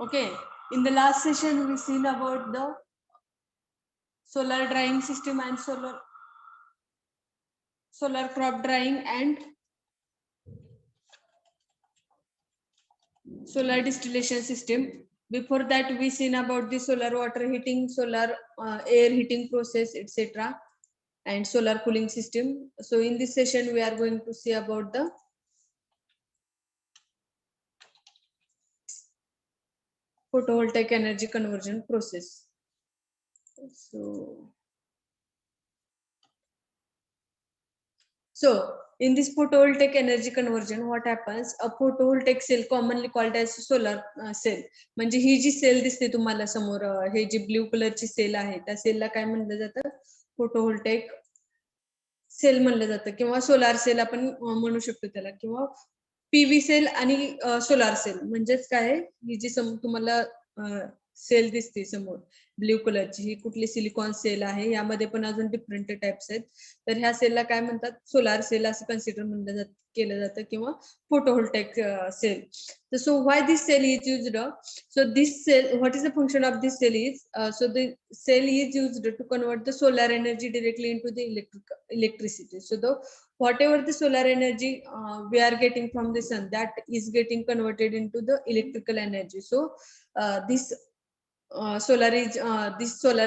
Okay, in the last session we seen about the solar drying system and solar crop drying and solar distillation system. Before that we seen about the solar water heating, solar air heating process, etc., and solar cooling system. So in this session we are going to see about the photovoltaic energy conversion process. So in this photovoltaic energy conversion, what happens? A photovoltaic cell, commonly called as solar cell, म्हणजे ही जी cell दिसते तुम्हाला समोर, हे जी blue कलरची cell आहे, त्या सेलला काय म्हणलं जातं? फोटोव्होल्टेक सेल म्हणलं जातं, किंवा सोलार सेल आपण म्हणू शकतो त्याला, किंवा पीव्ही सेल आणि सोलार सेल. म्हणजेच काय, ही जी तुम्हाला सेल दिसते समोर ब्ल्यू कलरची, ही कुठली सिलिकॉन सेल आहे. यामध्ये पण अजून डिफरंट टाइप्स आहेत. तर ह्या सेलला काय म्हणतात? सोलार सेल असं कन्सिडर केलं जातं, किंवा photovoltaic cell. So why this cell is used? So this cell, what is the function of this cell is? So the cell is used to convert the solar energy directly into the electricity. So the whatever the solar energy we are getting from the sun, that is getting converted into the electrical energy. So this solar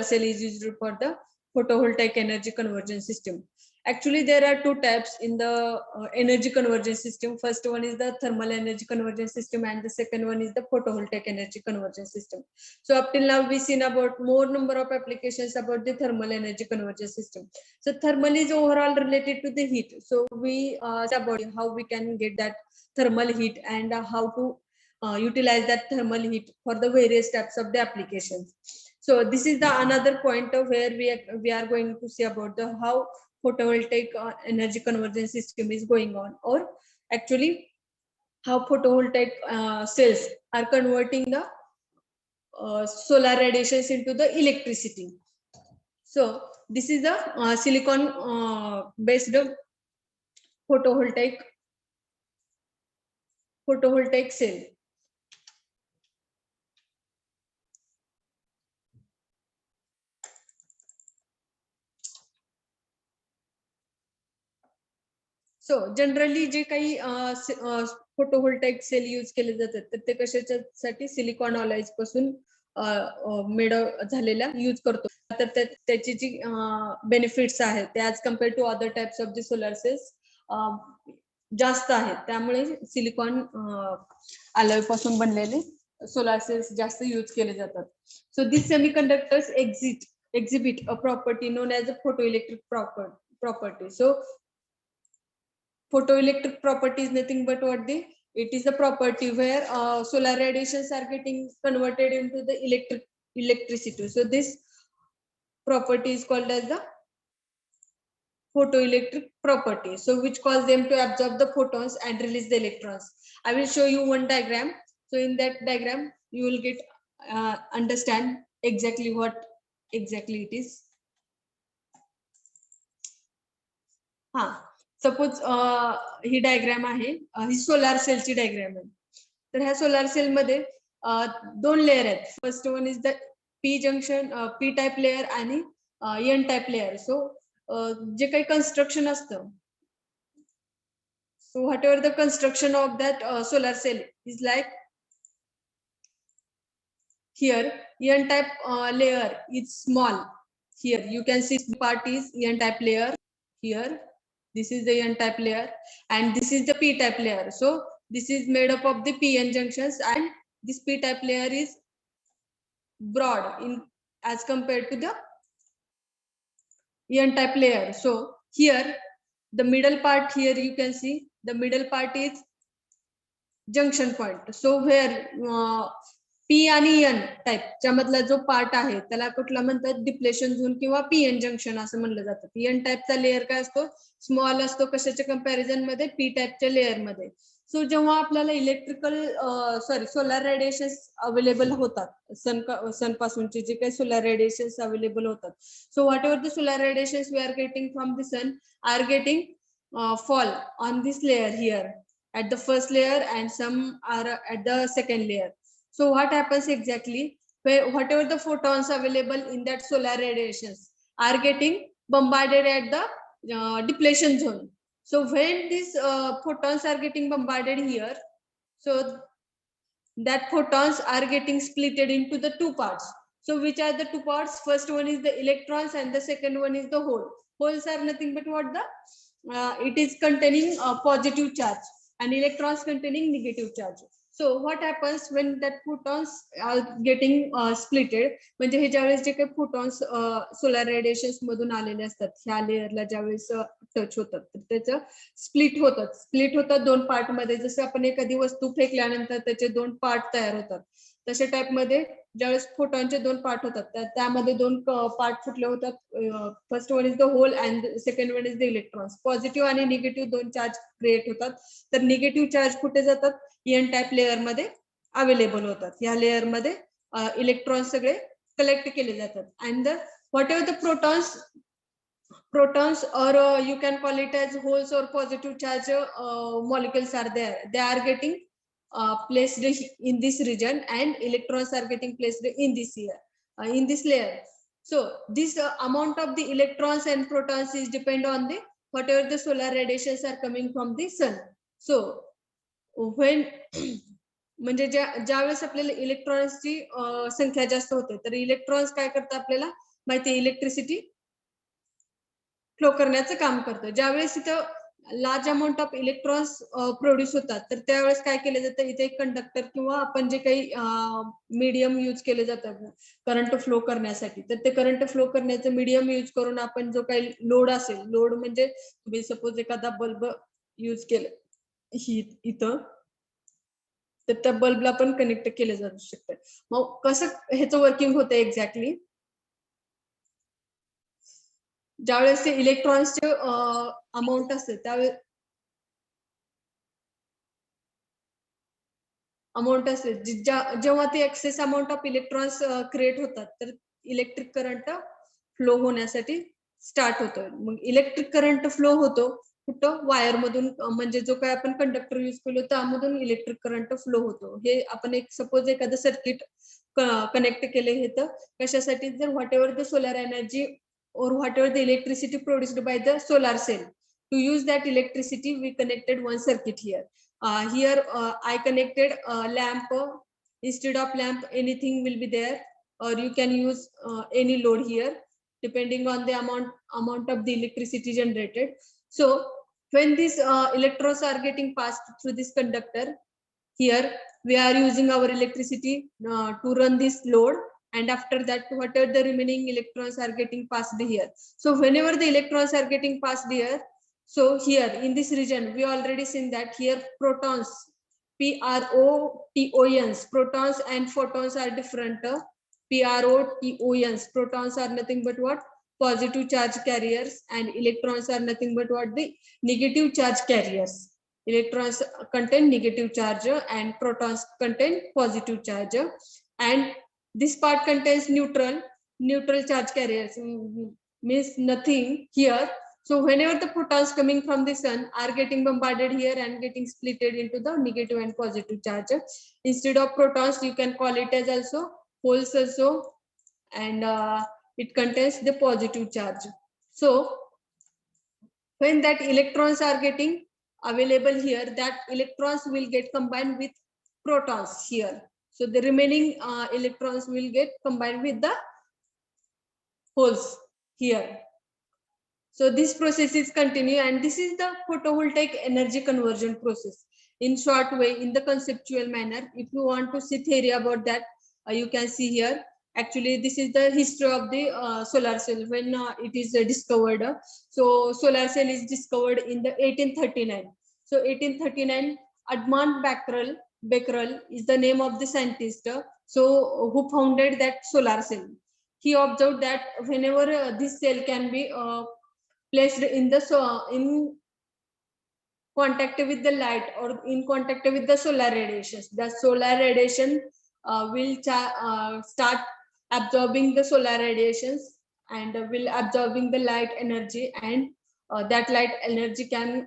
cell is used for the photovoltaic energy conversion system. Actually, there are two types in the energy conversion system. First one is the thermal energy conversion system, and the second one is the photovoltaic energy conversion system. So up till now we seen about more number of applications about the thermal energy conversion system. So thermal is overall related to the heat. So we see about how we can get that thermal heat, and how to utilize that thermal heat for the various types of the applications. So this is the another point of where we are going to see about the how photovoltaic energy conversion system is going on, or actually how photovoltaic cells are converting the solar radiations into the electricity. So this is the silicon based photovoltaic cell. So generally जे काही photovoltaic cell use केले जातात, तर ते कशासाठी? Silicon ऑलाइज पासून made झालेल्या use करतो. तर त्याची जी बेनिफिट्स आहेत ते as compare to other types of the solar cells जास्त आहेत. त्यामुळे सिलिकॉन अलॉय पासून बनलेले सोलर सेल्स जास्त यूज केले जातात. So this semiconductors exhibit a property known as a photoelectric property. So photoelectric property is nothing but it is the property where solar radiations are getting converted into the electricity. So this property is called as the photoelectric property, so which cause them to absorb the photons and release the electrons. I will show you one diagram. So in that diagram you will get understand exactly what exactly it is. Suppose he diagram आहे, ही solar सेलची diagram आहे. तर ह्या solar cell मध्ये दोन layer आहेत. First one is the P junction, P type layer आणि N type layer. सो जे काही कन्स्ट्रक्शन असतं, so whatever the construction of that solar cell is like, here n type layer is small. Here you can see part is n type layer. Here this is the n type layer, and this is the p type layer. So this is made up of the pn junctions, and this p type layer is broad in as compared to the n type layer. So here the middle part, here you can see the middle part is junction point. So where P आणि N टाइपच्या मधला जो part आहे त्याला कुठला म्हणतात? Depletion zone किंवा PN junction असं म्हणलं जातं. पीएन टाइपचा लेअर काय असतो? स्मॉल असतो. कशाच्या कंपॅरिझन मध्ये? पी टाइपच्या लेअर मध्ये. सो जेव्हा आपल्याला सोलार रेडिएशन्स अवेलेबल होतात, सन पासूनचे जे काही सोलार रेडिएशन्स अवेलेबल होतात, so whatever the solar radiations we are getting from the sun are getting fall on this layer here at the first layer, and some are at the second layer. So what happens exactly? Where whatever the photons available in that solar radiations are getting bombarded at the depletion zone. So when these photons are getting bombarded here, so that photons are getting splitted into the two parts. So which are the two parts? First one is the electrons and the second one is the hole. Holes are nothing but what the it is containing a positive charge and electrons containing negative charge. So what happens when that photons are getting splitted, म्हणजे हे ज्यावेळेस जे काही photons solar radiations मधून आलेले असतात ह्या लेयरला ज्यावेळेस touch होतात तर त्याचं स्प्लिट होतात दोन पार्ट मध्ये. जसं आपण एखादी वस्तू फेकल्यानंतर त्याचे दोन पार्ट तयार होतात तशा टाइप मध्ये ज्यावेळेस फोटॉनचे दोन पार्ट होतात त्यामध्ये दोन पार्ट फुटले होतात. First one is the hole and second one is the electrons. Positive आणि निगेटिव्ह दोन चार्ज क्रिएट होतात. तर निगेटिव्ह चार्ज कुठे जातात? एन टाइप लेयर मध्ये अवेलेबल होतात. या लेयर मध्ये इलेक्ट्रॉन्स सगळे कलेक्ट केले जातात. And whatever the protons or you can call it as holes or positive charge molecules are there. They are getting placed in this region and electrons are getting placed in this here in this layer. So this amount of the electrons and protons is depend on the whatever the solar radiations are coming from the sun. So when म्हणजे ज्यावेळेस आपल्याला इलेक्ट्रॉन्सची संख्या जास्त होते तर electrons काय करतात आपल्याला माहिती इलेक्ट्रिसिटी फ्लो करण्याचं काम करतं. ज्यावेळेस इथं large amount of electrons produce होतात तर त्यावेळेस काय केलं जातं इथे एक कंडक्टर किंवा आपण जे काही मीडियम यूज केले जातात करंट फ्लो करण्यासाठी तर ते करंट फ्लो करण्याचं मीडियम यूज करून आपण जो काही लोड असेल लोड म्हणजे तुम्ही सपोज एखादा बल्ब यूज केलं इथं तर त्या बल्बला पण कनेक्ट केलं जाऊ शकतं. मग कसं ह्याचं वर्किंग होतं एक्झॅक्टली ज्यावेळेस ते इलेक्ट्रॉन्सचे अमाऊंट असते त्यावेळेस अमाऊंट असते जेव्हा ते excess amount of electrons create होतात तर इलेक्ट्रिक करंट फ्लो होण्यासाठी स्टार्ट होतो. मग इलेक्ट्रिक करंट फ्लो होतो कुठं वायर मधून म्हणजे जो काय आपण कंडक्टर यूज केलो त्यामधून इलेक्ट्रिक करंट फ्लो होतो. हे आपण एक सपोज एखादं सर्किट कनेक्ट केले हे तर कशासाठी जर what ever the solar energy or whatever the electricity produced by the solar cell. To use that electricity, we connected one circuit here. Here I connected a lamp. Instead of lamp, anything will be there, or you can use any load here, depending on the amount of the electricity generated. So when these electrons are getting passed through this conductor, here we are using our electricity to run this load. And after that whatever the remaining electrons are getting passed here. So whenever the electrons are getting passed here, so here in this region we already seen that here protons PROTONs protons and photons are different. PROTONs protons are nothing but what positive charge carriers and electrons are nothing but what the negative charge carriers. Electrons contain negative charge and protons contain positive charge, and this part contains neutral charge carriers, means nothing here. So whenever the photons coming from the sun are getting bombarded here and getting splitted into the negative and positive charge. Instead of protons you can call it as also holes also, and it contains the positive charge. So when that electrons are getting available here, that electrons will get combined with protons here. So the remaining electrons will get combined with the holes here. So this process is continue, and this is the photovoltaic energy conversion process. In short way, in the conceptual manner, if you want to see theory about that, you can see here. Actually, this is the history of the solar cell when it is discovered. So solar cell is discovered in the 1839. So 1839, Edmund Becquerel is the name of the scientist. So who founded that solar cell? He observed that whenever this cell can be placed in the in contact with the light or in contact with the solar radiations, the solar radiation will start absorbing the solar radiations and will absorbing the light energy, and that light energy can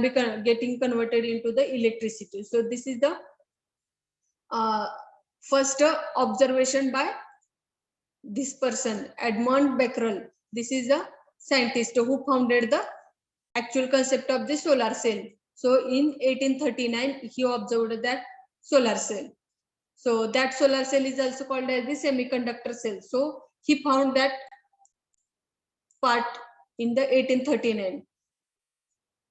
be getting converted into the electricity. So this is the first observation by this person, Edmund Becquerel. This is a scientist who founded the actual concept of the solar cell. So in 1839, he observed that solar cell. So that solar cell is also called as the semiconductor cell. So he found that part in the 1839.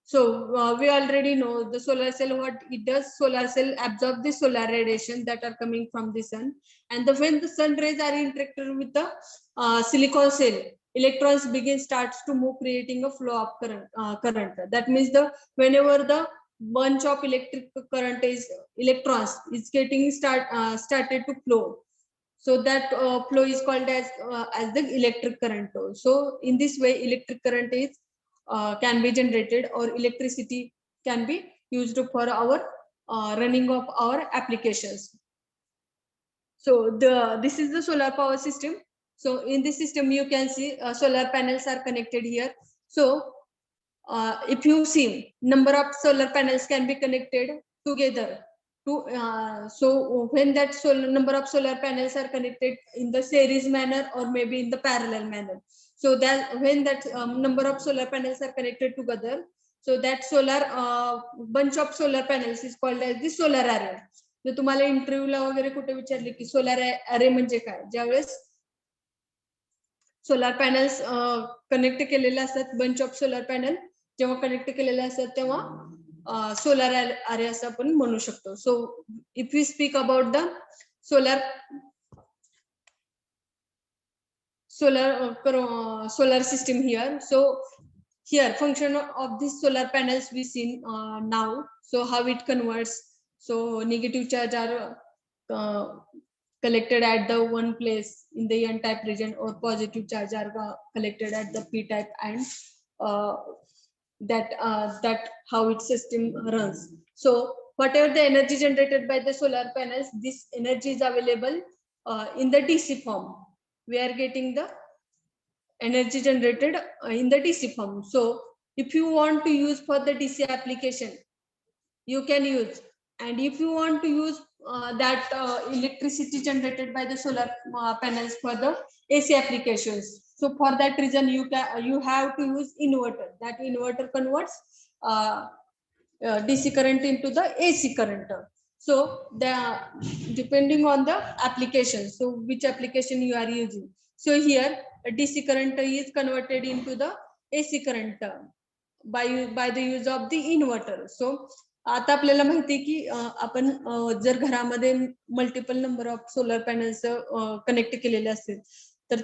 So we already know the solar cell, what it does. Solar cell absorb the solar radiation that are coming from the sun, and when the sun rays are interacted with the silicon cell, electrons starts to move, creating a flow of current. That means whenever the bunch of electric current is electrons is getting started to flow, so that flow is called as the electric current. So in this way, electric current is can be generated, or electricity can be used for our running of our applications. So this is the solar power system. So in this system, you can see solar panels are connected here. So if you see, number of solar panels can be connected together. So when that number of solar panels are connected in the series manner or maybe in the parallel manner, so that when that number of solar panels are connected together, so that solar bunch of solar panels is called as the solar array. जर तुम्हाला इंटरव्ह्यूला वगैरे कुठे विचारले की solar अरे म्हणजे काय, ज्यावेळेस सोलार पॅनल्स कनेक्ट केलेले असतात, बंच ऑफ सोलार पॅनल जेव्हा कनेक्ट केलेले असतात तेव्हा सोलार अरे असं आपण म्हणू शकतो. So if we speak about the solar solar system here. So here function of this solar panels we seen now. So how it converts. So negative charge are collected at the one place in the n-type region, or positive charge are collected at the p-type, and that how its system runs. So whatever the energy generated by the solar panels, this energy is available in the DC form. We are getting the energy generated in the DC form. So if you want to use for the DC application, you can use. And if you want to use that electricity generated by the solar panels for the AC applications, so for that reason you have to use inverter. That inverter converts DC current into the AC current. So depending on the application, so which application you are using. So here DC current is converted into the AC current by the use of the inverter. So आता आपल्याला माहिती आहे की आपण जर घरामध्ये multiple number of solar panels connect केलेले असतील, तर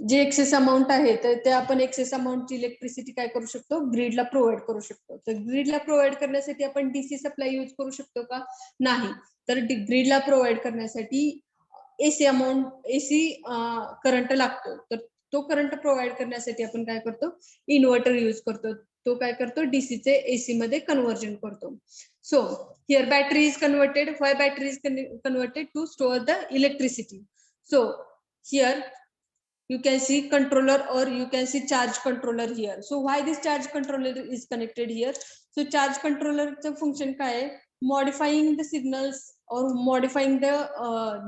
जे एक्सेस अमाउंट आहे तर ते आपण एक्सेस अमाउंटची इलेक्ट्रिसिटी काय करू शकतो, ग्रीडला प्रोव्हाइड करू शकतो. तर ग्रीडला प्रोव्हाइड करण्यासाठी आपण डीसी सप्लाय यूज करू शकतो का, नाही. तर ग्रीडला प्रोव्हाइड करण्यासाठी एसी करंट लागतो. तर तो करंट प्रोव्हाइड करण्यासाठी आपण काय करतो, इन्व्हर्टर यूज करतो. तो काय करतो, डीसीचे एसी मध्ये कन्वर्जन करतो. So here battery is converted. Why battery is converted to store the electricity. So here you can see controller, or you can see charge controller here. So why this charge controller is connected here? So charge controller चं function काय आहे, modifying the signals or modifying the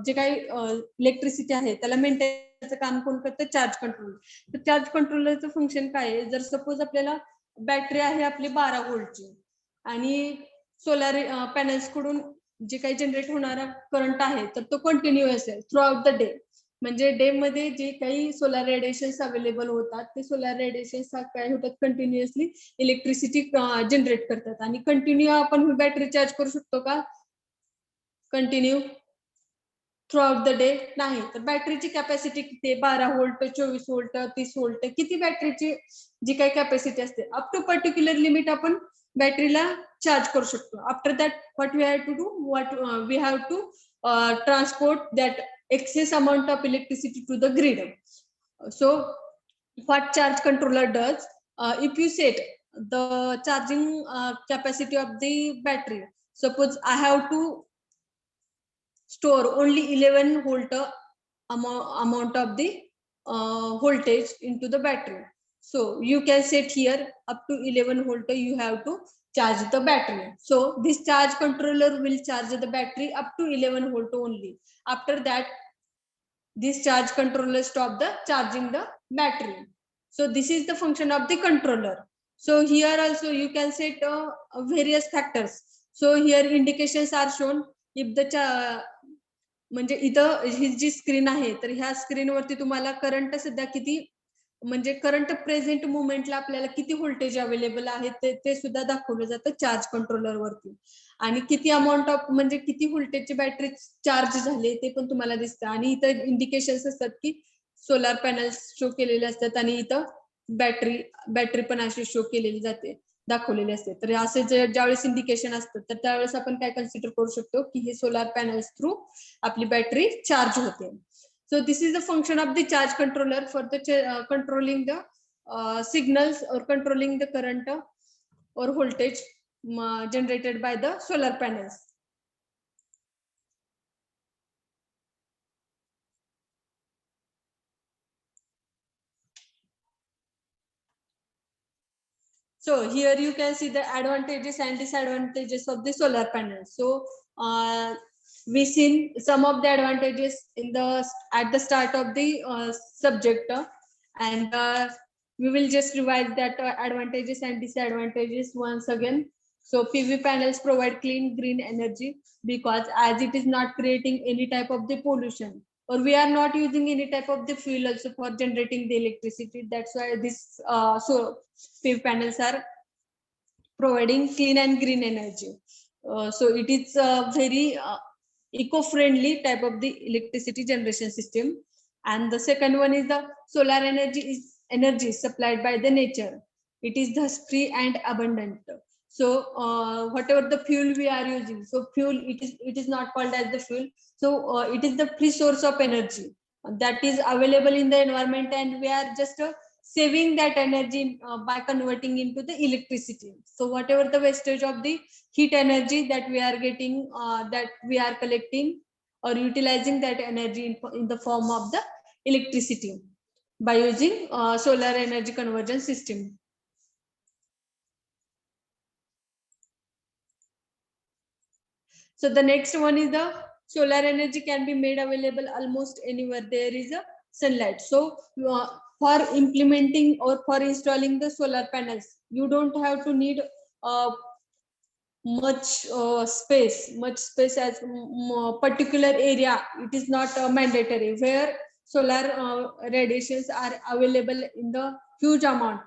जे काही electricity आहे त्याला मेंटेनचं काम कोण करतं, charge controller. तर चार्ज कंट्रोलरचं फंक्शन काय आहे, जर सपोज आपल्याला बॅटरी आहे आपली 12 व्होल्टची आणि सोलार पॅनल्स कडून जे काही जनरेट होणारा करंट आहे तर तो कंटिन्यू असेल थ्रू आउट द डे. म्हणजे डे मध्ये जे काही सोलार रेडिएशन्स अवेलेबल होतात ते सोलार रेडिएशन्स काय होतात, कंटिन्युअसली इलेक्ट्रिसिटी जनरेट करतात. आणि कंटिन्यू आपण बॅटरी चार्ज करू शकतो का, continue through out the day नाही. तर बॅटरीची कॅपॅसिटी किती, 12 व्होल्ट, 24 व्होल्ट, 30 व्होल्ट, किती बॅटरीची जी काही कॅपॅसिटी असते, अप टू पर्टिक्युलर लिमिट आपण बॅटरीला चार्ज करू शकतो. After that what we have to do, we have to transport that excess amount of electricity to the grid. So what charge controller does, if you set the charging capacity of the battery, suppose I have to store only 11 volt amount of the voltage into the battery. So you can set here up to 11 volt you have to charge the battery. So this charge controller will charge the battery up to 11 volt only. After that, this charge controller stop the charging the battery. So this is the function of the controller. So here also you can set various factors. So here indications are shown. If the म्हणजे इथं ही जी screen आहे तर ह्या स्क्रीनवरती तुम्हाला current सध्या किती म्हणजे current present मुवमेंटला आपल्याला किती व्होल्टेज अवेलेबल आहे ते सुद्धा दाखवलं जातं चार्ज कंट्रोलर वरती. आणि किती अमाऊंट ऑफ म्हणजे किती व्होल्टेजची बॅटरी चार्ज झाले ते पण तुम्हाला दिसतं. आणि इथं इंडिकेशन्स असतात की सोलार पॅनल्स शो केलेले असतात आणि इथं बॅटरी पण अशी शो केलेली जाते, दाखवलेले असते. तर असे ज्यावेळेस इंडिकेशन असतात तर त्यावेळेस आपण काय कन्सिडर करू शकतो की हे सोलार पॅनल्स थ्रू आपली बॅटरी चार्ज होते. So this is the function of the charge controller for the controlling the signals or controlling the current or voltage generated by the solar panels. So here you can see the advantages and disadvantages of the solar panels. So we seen some of the advantages at the start of the subject, and we will just revise that advantages and disadvantages once again. So PV panels provide clean green energy because as it is not creating any type of the pollution, or we are not using any type of the fuel also for generating the electricity. That's why this so PV panels are providing clean and green energy. So it is a very eco-friendly type of the electricity generation system. And the second one is the solar energy supplied by the nature. It is thus free and abundant. So whatever the fuel we are using, so fuel it is not called as the fuel. So it is the free source of energy that is available in the environment, and we are just saving that energy by converting into the electricity. So whatever the wastage of the heat energy that we are getting, that we are collecting or utilizing that energy in the form of the electricity by using solar energy conversion system. So the next one is the solar energy can be made available almost anywhere there is a sunlight. So for implementing or for installing the solar panels, you don't have to need much space as particular area. It is not mandatory where solar radiations are available in the huge amount.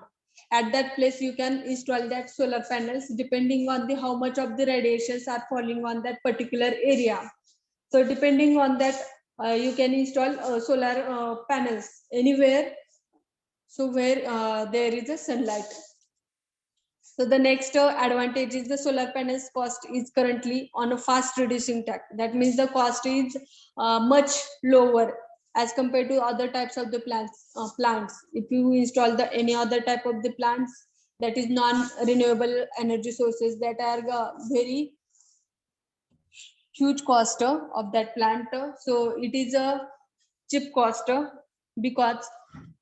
At that place you can install that solar panels depending on the how much of the radiations are falling on that particular area. So depending on that you can install solar panels anywhere, so where there is a sunlight. So the next advantage is the solar panels cost is currently on a fast reducing track. That means the cost is much lower as compared to other types of the plants. If you install the any other type of the plants that is non-renewable energy sources, that are very huge cost of that plant. So it is a cheap cost because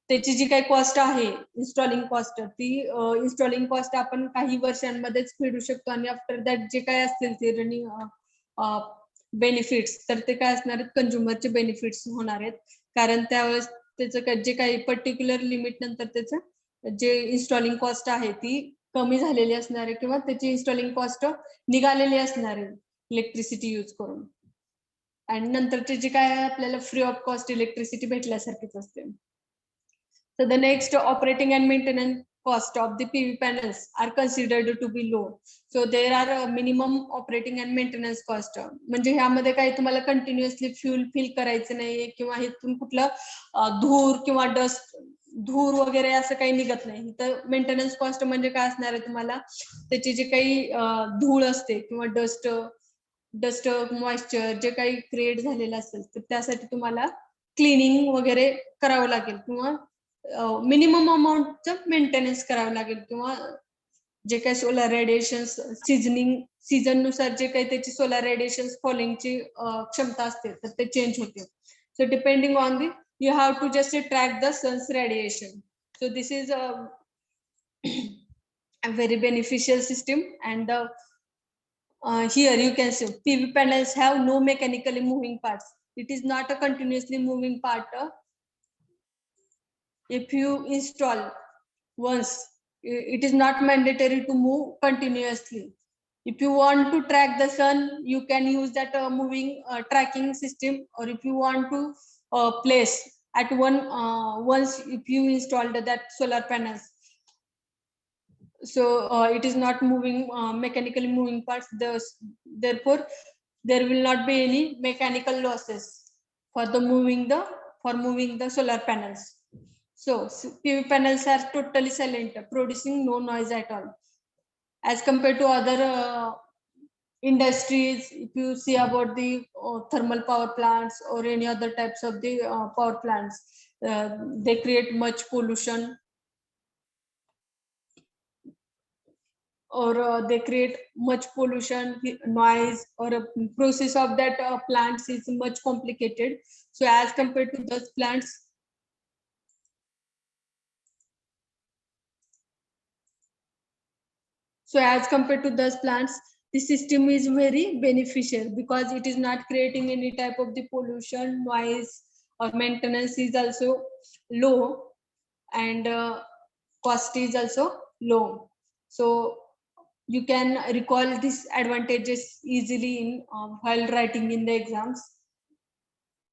त्याची जी काही cost आहे installing cost, ती installing cost आपण काही वर्षांमध्येच फेडू शकतो. आणि after that जे काय असतील ते रनिंग बेनिफिट्स, तर ते काय असणार आहेत, कंझ्युमरचे बेनिफिट्स होणार आहेत. कारण त्यावेळेस त्याचं जे काही पर्टिक्युलर लिमिट नंतर त्याचं जे इन्स्टॉलिंग कॉस्ट आहे ती कमी झालेली असणार आहे, किंवा त्याची इन्स्टॉलिंग कॉस्ट निघालेली असणार आहे इलेक्ट्रिसिटी यूज करून. आणि नंतरचे जे काय आपल्याला फ्री ऑफ कॉस्ट इलेक्ट्रिसिटी भेटल्यासारखीच असते. So the next operating and maintenance cost of the PV panels are considered to be low. So there are a minimum operating and maintenance cost. म्हणजे ह्यामध्ये काही तुम्हाला कंटिन्युअसली फ्यूल फिल करायचं नाही, किंवा इथून कुठलं धूर किंवा डस्ट धूर वगैरे असं काही निघत नाही. तर मेंटेनन्स कॉस्ट म्हणजे काय असणार आहे, तुम्हाला त्याची जे काही धूळ असते किंवा डस्ट मॉइश्चर जे काही क्रिएट झालेलं असेल तर त्यासाठी तुम्हाला क्लिनिंग वगैरे करावं लागेल, किंवा मिनिमम अमाऊंटचं मेंटेनन्स करावं लागेल, किंवा जे काही सोलर रेडिएशन सीझन नुसार जे काही त्याची सोलर रेडिएशन फॉलिंगची क्षमता असते तर ते चेंज होते. So depending on the you have to just track the sun's radiation. So this is a very beneficial system. And here you can see PV panels have no mechanically moving parts. It is not a continuously moving part. If you install once, it is not mandatory to move continuously. If you want to track the sun, you can use that moving tracking system, or if you want to place at once, if you installed that solar panels, so it is not moving mechanically moving parts. Therefore, there will not be any mechanical losses for moving the solar panels. So PV panels are totally silent, producing no noise at all, as compared to other industries. If you see about the thermal power plants or any other types of the power plants, they create much pollution, or they create much pollution, noise, or a process of that plants is much complicated. So as compared to those plants, the system is very beneficial because it is not creating any type of the pollution, noise, or maintenance is also low, and cost is also low. So you can recall these advantages easily in while writing in the exams.